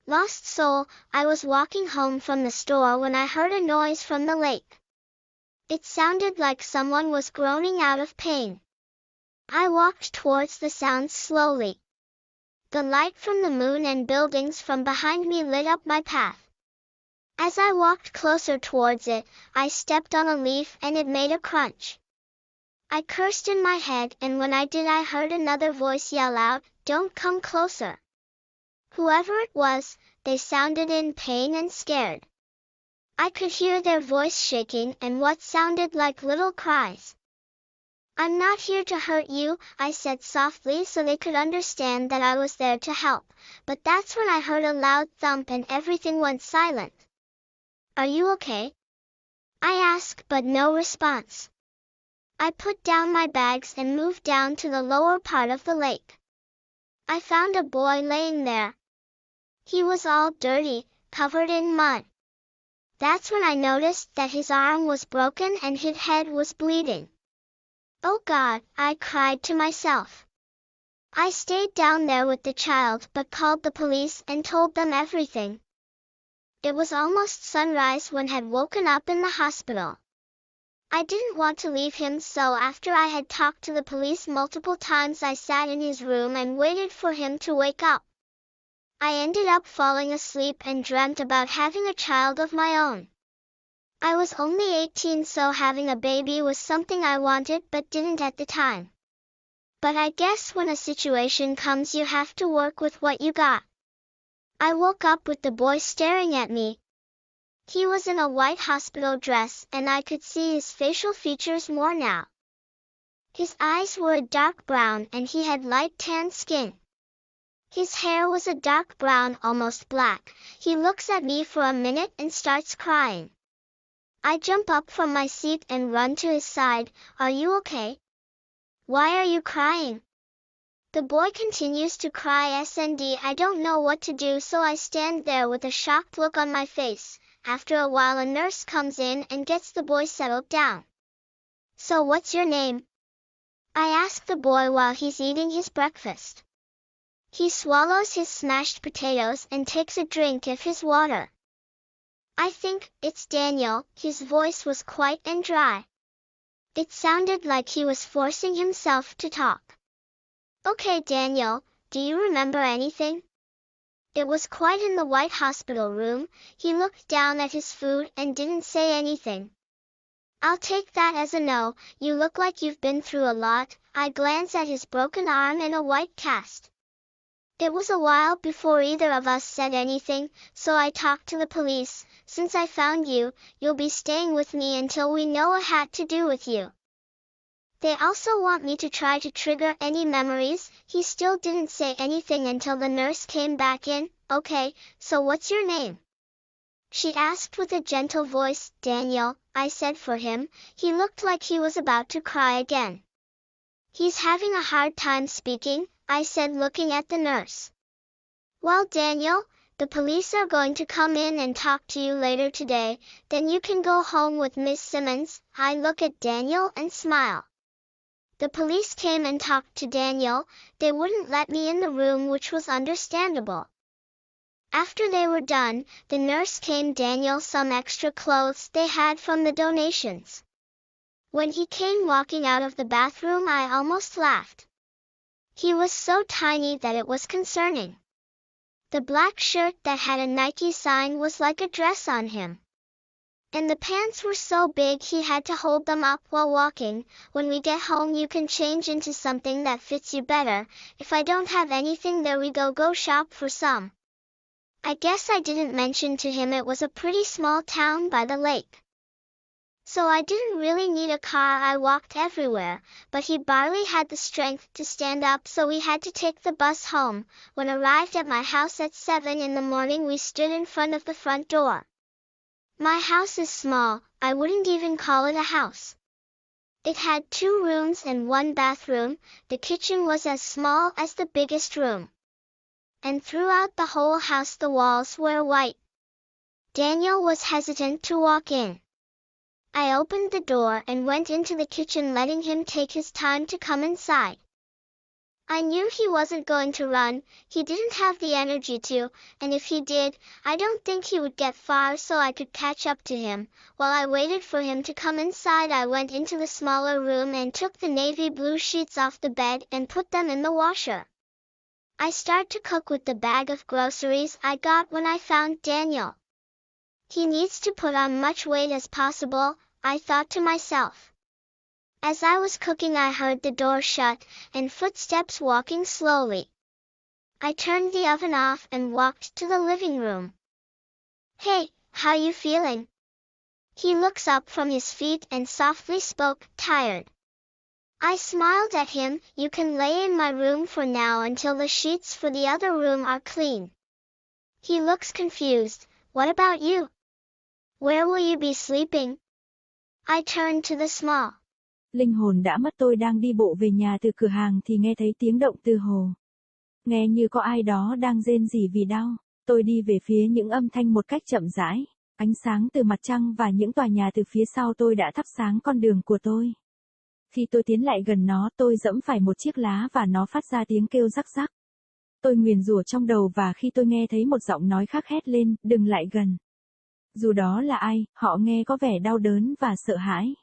Lost soul, I was walking home from the store when I heard a noise from the lake. It sounded like someone was groaning out of pain. I walked towards the sound slowly. The light from the moon and buildings from behind me lit up my path. As I walked closer towards it, I stepped on a leaf and it made a crunch. I cursed in my head, and when I did I heard another voice yell out, "Don't come closer." Whoever it was, they sounded in pain and scared. I could hear their voice shaking and what sounded like little cries. "I'm not here to hurt you," I said softly so they could understand that I was there to help, but that's when I heard a loud thump and everything went silent. "Are you okay?" I asked, but no response. I put down my bags and moved down to the lower part of the lake. I found a boy laying there. He was all dirty, covered in mud. That's when I noticed that his arm was broken and his head was bleeding. "Oh God," I cried to myself. I stayed down there with the child but called the police and told them everything. It was almost sunrise when had woken up in the hospital. I didn't want to leave him, so after I had talked to the police multiple times I sat in his room and waited for him to wake up. I ended up falling asleep and dreamt about having a child of my own. I was only 18, so having a baby was something I wanted but didn't at the time. But I guess when a situation comes you have to work with what you got. I woke up with the boy staring at me. He was in a white hospital dress and I could see his facial features more now. His eyes were a dark brown and he had light tan skin. His hair was a dark brown, almost black. He looks at me for a minute and starts crying. I jump up from my seat and run to his side. "Are you okay? Why are you crying?" The boy continues to cry. I don't know what to do, so I stand there with a shocked look on my face. After a while a nurse comes in and gets the boy settled down. "So what's your name?" I ask the boy while he's eating his breakfast. He swallows his smashed potatoes and takes a drink of his water. "I think it's Daniel." His voice was quiet and dry. It sounded like he was forcing himself to talk. "Okay, Daniel, do you remember anything?" It was quiet in the white hospital room. He looked down at his food and didn't say anything. "I'll take that as a no. You look like you've been through a lot." I glanced at his broken arm and a white cast. It was a while before either of us said anything, so I talked to the police. "Since I found you, you'll be staying with me until we know what had to do with you. They also want me to try to trigger any memories." He still didn't say anything until the nurse came back in. "Okay, so what's your name?" she asked with a gentle voice. "Daniel," I said for him. He looked like he was about to cry again. "He's having a hard time speaking," I said, looking at the nurse. "Well, Daniel, the police are going to come in and talk to you later today, then you can go home with Miss Simmons." I look at Daniel and smile. The police came and talked to Daniel. They wouldn't let me in the room, which was understandable. After they were done, the nurse came Daniel some extra clothes they had from the donations. When he came walking out of the bathroom, I almost laughed. He was so tiny that it was concerning. The black shirt that had a Nike sign was like a dress on him. And the pants were so big he had to hold them up while walking. "When we get home you can change into something that fits you better. If I don't have anything, there we go shop for some." I guess I didn't mention to him it was a pretty small town by the lake. So I didn't really need a car. I walked everywhere, but he barely had the strength to stand up, so we had to take the bus home. When arrived at my house at 7 in the morning, we stood in front of the front door. My house is small. I wouldn't even call it a house. It had 2 rooms and 1 bathroom. The kitchen was as small as the biggest room. And throughout the whole house the walls were white. Daniel was hesitant to walk in. I opened the door and went into the kitchen, letting him take his time to come inside. I knew he wasn't going to run, he didn't have the energy to, and if he did, I don't think he would get far so I could catch up to him. While I waited for him to come inside, I went into the smaller room and took the navy blue sheets off the bed and put them in the washer. I started to cook with the bag of groceries I got when I found Daniel. He needs to put on much weight as possible, I thought to myself. As I was cooking, I heard the door shut, and footsteps walking slowly. I turned the oven off and walked to the living room. "Hey, how you feeling?" He looks up from his feet and softly spoke, "Tired." I smiled at him. "You can lay in my room for now until the sheets for the other room are clean." He looks confused. "What about you? Where will you be sleeping?" I turned to the small. Linh hồn đã mất. Tôi đang đi bộ về nhà từ cửa hàng thì nghe thấy tiếng động từ hồ. Nghe như có ai đó đang rên rỉ vì đau. Tôi đi về phía những âm thanh một cách chậm rãi. Ánh sáng từ mặt trăng và những tòa nhà từ phía sau tôi đã thắp sáng con đường của tôi. Khi tôi tiến lại gần nó, tôi giẫm phải một chiếc lá và nó phát ra tiếng kêu rắc rắc. Tôi nguyền rủa trong đầu và khi tôi nghe thấy một giọng nói khác hét lên, "Đừng lại gần." Dù đó là ai, họ nghe có vẻ đau đớn và sợ hãi.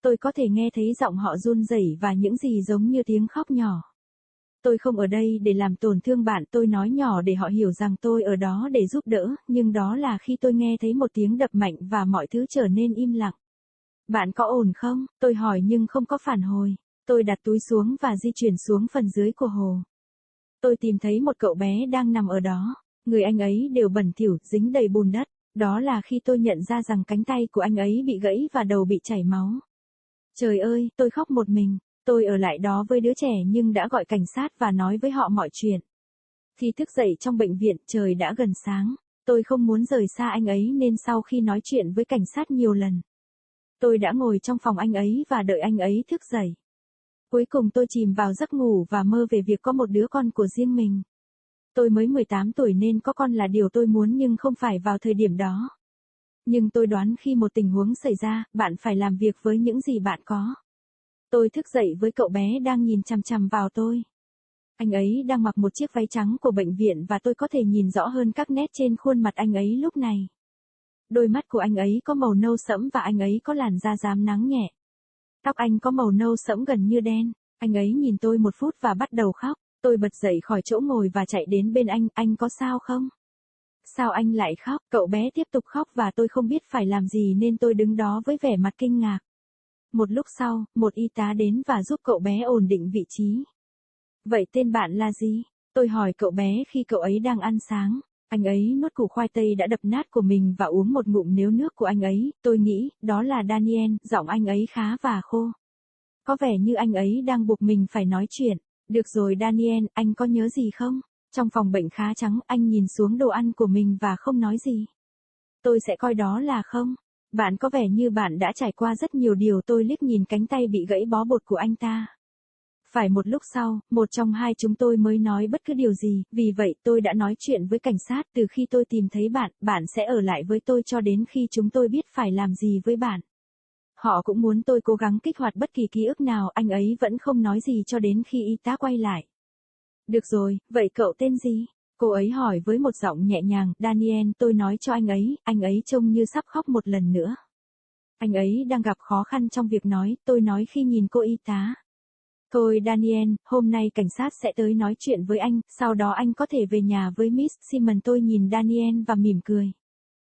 Tôi có thể nghe thấy giọng họ run rẩy và những gì giống như tiếng khóc nhỏ. "Tôi không ở đây để làm tổn thương bạn," tôi nói nhỏ để họ hiểu rằng tôi ở đó để giúp đỡ, nhưng đó là khi tôi nghe thấy một tiếng đập mạnh và mọi thứ trở nên im lặng. "Bạn có ổn không?" Tôi hỏi nhưng không có phản hồi. Tôi đặt túi xuống và di chuyển xuống phần dưới của hồ. Tôi tìm thấy một cậu bé đang nằm ở đó. Người anh ấy đều bẩn thỉu, dính đầy bùn đất. Đó là khi tôi nhận ra rằng cánh tay của anh ấy bị gãy và đầu bị chảy máu. Trời ơi, tôi khóc một mình. Tôi ở lại đó với đứa trẻ nhưng đã gọi cảnh sát và nói với họ mọi chuyện. Khi thức dậy trong bệnh viện, trời đã gần sáng. Tôi không muốn rời xa anh ấy nên sau khi nói chuyện với cảnh sát nhiều lần, tôi đã ngồi trong phòng anh ấy và đợi anh ấy thức dậy. Cuối cùng tôi chìm vào giấc ngủ và mơ về việc có một đứa con của riêng mình. Tôi mới 18 tuổi nên có con là điều tôi muốn nhưng không phải vào thời điểm đó. Nhưng tôi đoán khi một tình huống xảy ra, bạn phải làm việc với những gì bạn có. Tôi thức dậy với cậu bé đang nhìn chằm chằm vào tôi. Anh ấy đang mặc một chiếc váy trắng của bệnh viện và tôi có thể nhìn rõ hơn các nét trên khuôn mặt anh ấy lúc này. Đôi mắt của anh ấy có màu nâu sẫm và anh ấy có làn da rám nắng nhẹ. Tóc anh có màu nâu sẫm gần như đen. Anh ấy nhìn tôi một phút và bắt đầu khóc. Tôi bật dậy khỏi chỗ ngồi và chạy đến bên anh có sao không? Sao anh lại khóc? Cậu bé tiếp tục khóc và tôi không biết phải làm gì nên tôi đứng đó với vẻ mặt kinh ngạc. Một lúc sau, một y tá đến và giúp cậu bé ổn định vị trí. "Vậy tên bạn là gì?" Tôi hỏi cậu bé khi cậu ấy đang ăn sáng. Anh ấy nuốt củ khoai tây đã đập nát của mình và uống một ngụm nếu nước của anh ấy. Tôi nghĩ, đó là Daniel, giọng anh ấy khá và khô. Có vẻ như anh ấy đang buộc mình phải nói chuyện. "Được rồi Daniel, anh có nhớ gì không?" Trong phòng bệnh khá trắng, anh nhìn xuống đồ ăn của mình và không nói gì. "Tôi sẽ coi đó là không. Bạn có vẻ như bạn đã trải qua rất nhiều điều." Tôi liếc nhìn cánh tay bị gãy bó bột của anh ta. Phải một lúc sau, một trong hai chúng tôi mới nói bất cứ điều gì, vì vậy tôi đã nói chuyện với cảnh sát. "Từ khi tôi tìm thấy bạn, bạn sẽ ở lại với tôi cho đến khi chúng tôi biết phải làm gì với bạn." Họ cũng muốn tôi cố gắng kích hoạt bất kỳ ký ức nào. Anh ấy vẫn không nói gì cho đến khi y tá quay lại. "Được rồi, vậy cậu tên gì?" Cô ấy hỏi với một giọng nhẹ nhàng. "Daniel," tôi nói cho anh ấy trông như sắp khóc một lần nữa. Anh ấy đang gặp khó khăn trong việc nói, tôi nói khi nhìn cô y tá. "Thôi Daniel, hôm nay cảnh sát sẽ tới nói chuyện với anh, sau đó anh có thể về nhà với Miss Simon." Tôi nhìn Daniel và mỉm cười.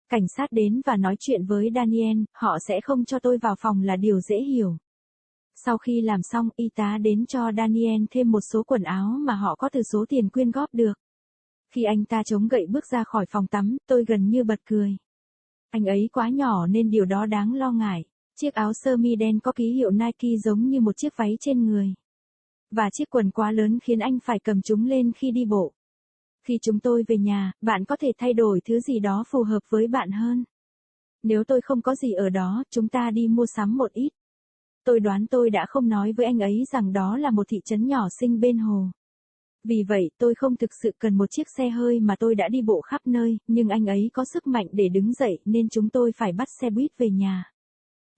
Cảnh sát đến và nói chuyện với Daniel, họ sẽ không cho tôi vào phòng là điều dễ hiểu. Sau khi làm xong, y tá đến cho Daniel thêm một số quần áo mà họ có từ số tiền quyên góp được. Khi anh ta chống gậy bước ra khỏi phòng tắm, tôi gần như bật cười. Anh ấy quá nhỏ nên điều đó đáng lo ngại. Chiếc áo sơ mi đen có ký hiệu Nike giống như một chiếc váy trên người. Và chiếc quần quá lớn khiến anh phải cầm chúng lên khi đi bộ. Khi chúng tôi về nhà, bạn có thể thay đổi thứ gì đó phù hợp với bạn hơn. Nếu tôi không có gì ở đó, chúng ta đi mua sắm một ít. Tôi đoán tôi đã không nói với anh ấy rằng đó là một thị trấn nhỏ xinh bên hồ. Vì vậy, tôi không thực sự cần một chiếc xe hơi mà tôi đã đi bộ khắp nơi, nhưng anh ấy có sức mạnh để đứng dậy nên chúng tôi phải bắt xe buýt về nhà.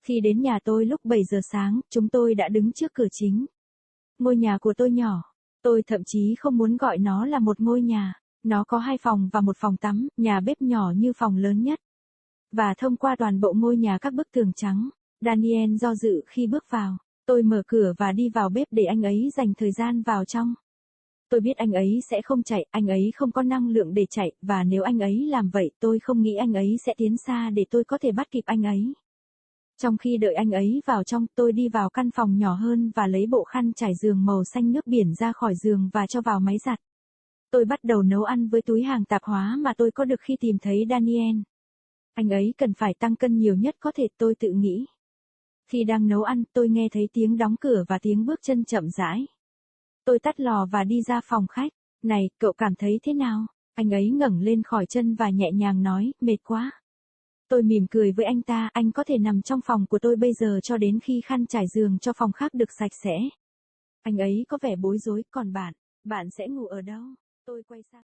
Khi đến nhà tôi lúc 7 giờ sáng, chúng tôi đã đứng trước cửa chính. Ngôi nhà của tôi nhỏ. Tôi thậm chí không muốn gọi nó là một ngôi nhà. Nó có 2 phòng và một phòng tắm, nhà bếp nhỏ như phòng lớn nhất. Và thông qua toàn bộ ngôi nhà các bức tường trắng, Daniel do dự khi bước vào. Tôi mở cửa và đi vào bếp để anh ấy dành thời gian vào trong. Tôi biết anh ấy sẽ không chạy, anh ấy không có năng lượng để chạy, và nếu anh ấy làm vậy tôi không nghĩ anh ấy sẽ tiến xa để tôi có thể bắt kịp anh ấy. Trong khi đợi anh ấy vào trong, tôi đi vào căn phòng nhỏ hơn và lấy bộ khăn trải giường màu xanh nước biển ra khỏi giường và cho vào máy giặt. Tôi bắt đầu nấu ăn với túi hàng tạp hóa mà tôi có được khi tìm thấy Daniel. Anh ấy cần phải tăng cân nhiều nhất có thể, tôi tự nghĩ. Khi đang nấu ăn, tôi nghe thấy tiếng đóng cửa và tiếng bước chân chậm rãi. Tôi tắt lò và đi ra phòng khách. Này, cậu cảm thấy thế nào? Anh ấy ngẩng lên khỏi chân và nhẹ nhàng nói, mệt quá. Tôi mỉm cười với anh ta, anh có thể nằm trong phòng của tôi bây giờ cho đến khi khăn trải giường cho phòng khác được sạch sẽ. Anh ấy có vẻ bối rối, còn bạn sẽ ngủ ở đâu? Tôi quay sang.